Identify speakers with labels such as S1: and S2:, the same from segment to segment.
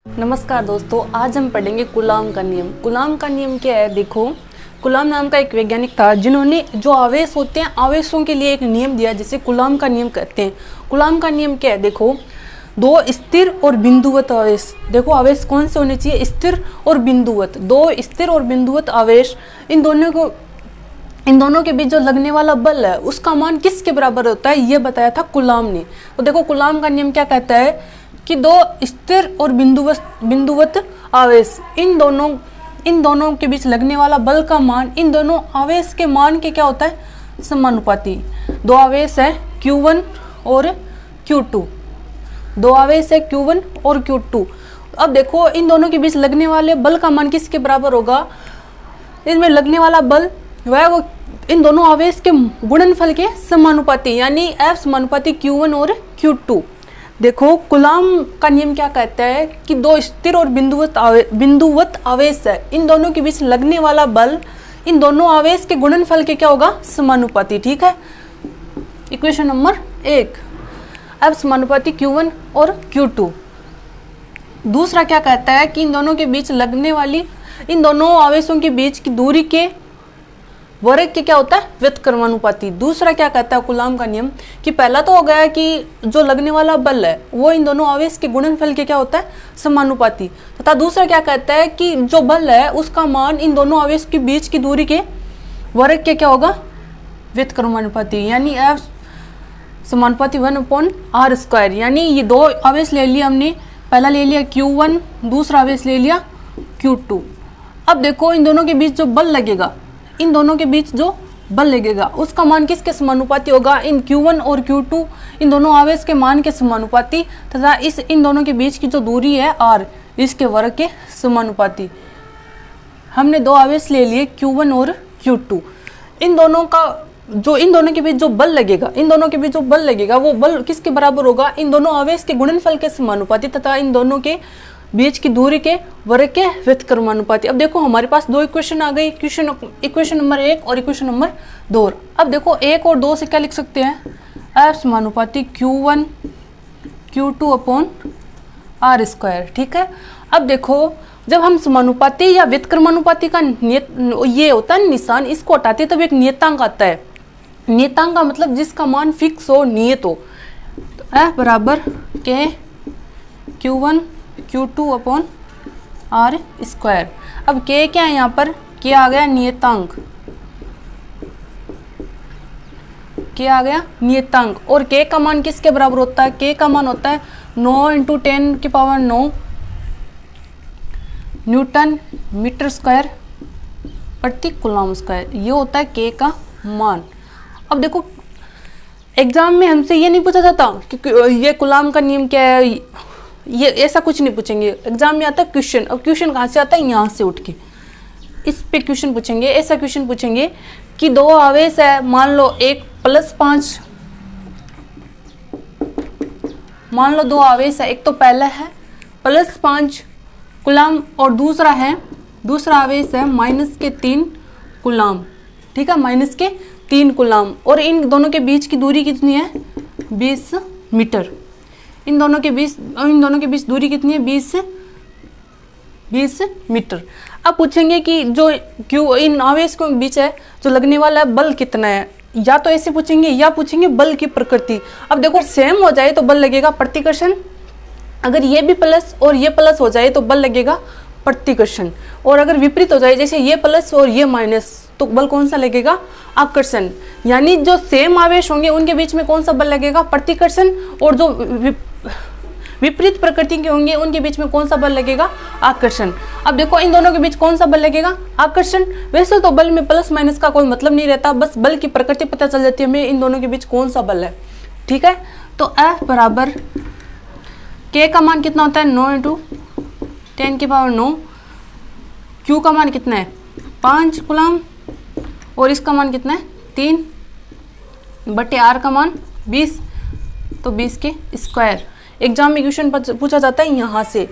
S1: नमस्कार दोस्तों, आज हम पढ़ेंगे कूलाम का नियम। कूलाम का नियम क्या है? देखो, कूलाम नाम का एक वैज्ञानिक था जिन्होंने जो आवेश होते हैं, आवेशों के लिए एक नियम दिया जिसे कूलाम का नियम कहते हैं। कूलाम का नियम क्या है? देखो, दो स्थिर और बिंदुवत आवेश। देखो, आवेश कौन से होने चाहिए? स्थिर और बिंदुवत। दो स्थिर और बिंदुवत आवेश, इन दोनों के बीच जो लगने वाला बल है उसका मान किसके बराबर होता है, ये बताया था कूलाम ने। तो देखो, कूलाम का नियम क्या कहता है कि दो स्थिर और बिंदुवत आवेश, इन दोनों के बीच लगने वाला बल का मान इन दोनों आवेश के मान के क्या होता है? समानुपाती। दो आवेश है Q1 और Q2। दो आवेश है Q1 और Q2। अब देखो, इन दोनों के बीच लगने वाले बल का मान किसके बराबर होगा? इसमें लगने वाला बल वो इन दोनों आवेश के गुणनफल के समानुपाती, यानी F समानुपाती Q1 और Q2। देखो, कूलाम का नियम क्या कहता है कि दो स्थिर और बिंदुवत आवेश है, इन दोनों के बीच लगने वाला बल इन दोनों आवेश के गुणनफल के क्या होगा? समानुपाती। ठीक है, इक्वेशन नंबर 1, अब समानुपाती Q1 और Q2। दूसरा क्या कहता है कि इन दोनों के बीच लगने वाली इन दोनों आवेशों के बीच की दूरी के वर्ग के क्या होता है? व्युत्क्रमानुपाती। दूसरा क्या कहता है कूलाम का नियम कि पहला तो हो गया कि जो लगने वाला बल है वो इन दोनों आवेश के गुणनफल के क्या होता है? समानुपाती। तथा दूसरा क्या कहता है कि जो बल है उसका मान इन दोनों आवेश के बीच की दूरी के वर्ग के क्या होगा? व्युत्क्रमानुपाती, यानी F समानुपाती 1/r²। यानी ये दो आवेश ले लिए हमने, पहला ले लिया Q1, दूसरा आवेश ले लिया Q2। अब देखो, इन दोनों के बीच जो बल लगेगा उसका मान किसके समानुपाती होगा? इन Q1 और Q2 इन दोनों आवेश के मान के समानुपाती, तथा इन दोनों के बीच की जो दूरी है r, इसके वर्ग के समानुपाती। हमने दो आवेश ले लिए Q1 और Q2। इन दोनों के बीच जो बल लगेगा वो बल किसके बराबर होगा? इन दोनों आवेश के गुणनफल के समानुपाती, तथा इन दोनों के बीच की दूरी के वर्ग के व्युत्क्रमानुपाती। अब देखो, हमारे पास दो इक्वेशन आ गई, इक्वेशन नंबर 1 और इक्वेशन नंबर 2। अब देखो, 1 और 2 से क्या लिख सकते हैं? F समानुपाती Q1 Q2/r²। ठीक है, अब देखो, जब हम समानुपाती या व्युत्क्रमानुपाती का ये होता है निशान, इसको हटाते तब एक नियतांक आता है। नियतांक का मतलब जिसका मान फिक्स हो, नियत हो। तो F बराबर K Q1 Q2/r²। अब K क्या है? यहाँ पर K आ गया नियतांक, K आ गया नियतांक। और K का मान किसके बराबर होता है? K का मान होता है 9 × 10⁹ न्यूटन मीटर स्क्वायर प्रति कूलाम स्क्वायर। ये होता है K का मान। अब देखो, एग्जाम में हमसे ये नहीं पूछा जाता कि ये कूलाम का नियम क्या है, ये ऐसा कुछ नहीं पूछेंगे। एग्जाम में आता है क्वेश्चन। अब क्वेश्चन कहाँ से आता है? यहाँ से उठ के इस पे क्वेश्चन पूछेंगे। ऐसा क्वेश्चन पूछेंगे कि दो आवेश है, मान लो एक +5, मान लो दो आवेश है, एक तो पहला है +5 कूलाम और दूसरा आवेश है -3 कूलाम। ठीक है, -3 कूलाम, और इन दोनों के बीच की दूरी कितनी है? 20 मीटर। इन दोनों के बीच दूरी कितनी है? 20 मीटर। अब पूछेंगे कि जो इन आवेश के बीच है जो लगने वाला है बल कितना है, या तो ऐसे पूछेंगे या पूछेंगे बल की प्रकृति। अब देखो, सेम हो जाए तो बल लगेगा प्रतिकर्षण, अगर ये भी प्लस और ये प्लस हो जाए तो बल लगेगा प्रतिकर्षण, और अगर विपरीत हो जाए जैसे ये प्लस और ये माइनस तो बल कौन सा लगेगा? आकर्षण। यानी जो सेम आवेश होंगे उनके बीच में कौन सा बल लगेगा? प्रतिकर्षण, और जो विपरीत प्रकृति के होंगे उनके बीच में कौन सा बल लगेगा? आकर्षण। अब देखो, इन दोनों के बीच कौन सा बल लगेगा? आकर्षण। वैसे तो बल में प्लस माइनस का कोई मतलब नहीं रहता, बस बल की प्रकृति पता चल जाती है हमें इन दोनों के बीच कौन सा बल है। ठीक है, तो F बराबर K का मान कितना होता है? 9 × 10⁹ Q का मान कितना है? 5 कूलाम, और इसका मान कितना है? 3/r का मान 20, तो 20 के स्क्वायर। एग्जाम में क्वेश्चन पूछा जाता है यहाँ से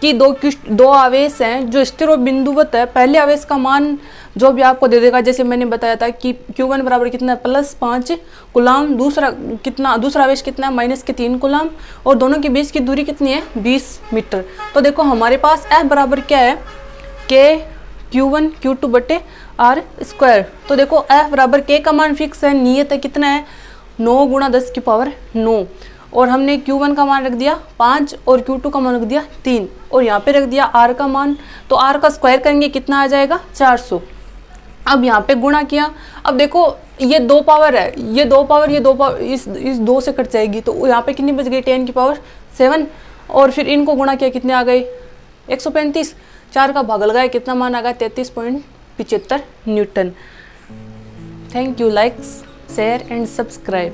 S1: कि दो आवेश हैं जो स्थिर और बिंदुवत है। पहले आवेश का मान जो भी आपको दे देगा, जैसे मैंने बताया था कि Q1 बराबर कितना है +5 कूलाम, दूसरा आवेश कितना है -3 कूलाम, और दोनों के बीच की दूरी कितनी है 20 मीटर। तो देखो हमारे पास F बराबर क्या है K Q1 Q2 बटे R²। तो देखो F बराबर K का मान फिक्स है, नियत है, कितना है 9 × 10⁹ और हमने Q1 का मान रख दिया 5 और Q2 का मान रख दिया 3 और यहाँ पे रख दिया R का मान। तो R का स्क्वायर करेंगे कितना आ जाएगा 400। अब यहाँ पे गुणा किया, अब देखो ये 2 पावर है, ये 2 पावर इस 2 से कट जाएगी, तो यहाँ पे कितनी बच गई 10⁷ और फिर इनको गुणा किया कितने आ गए 135। 4 का भाग लगाया कितना मान आ गया 33.75 Newton. Thank you, like share and subscribe.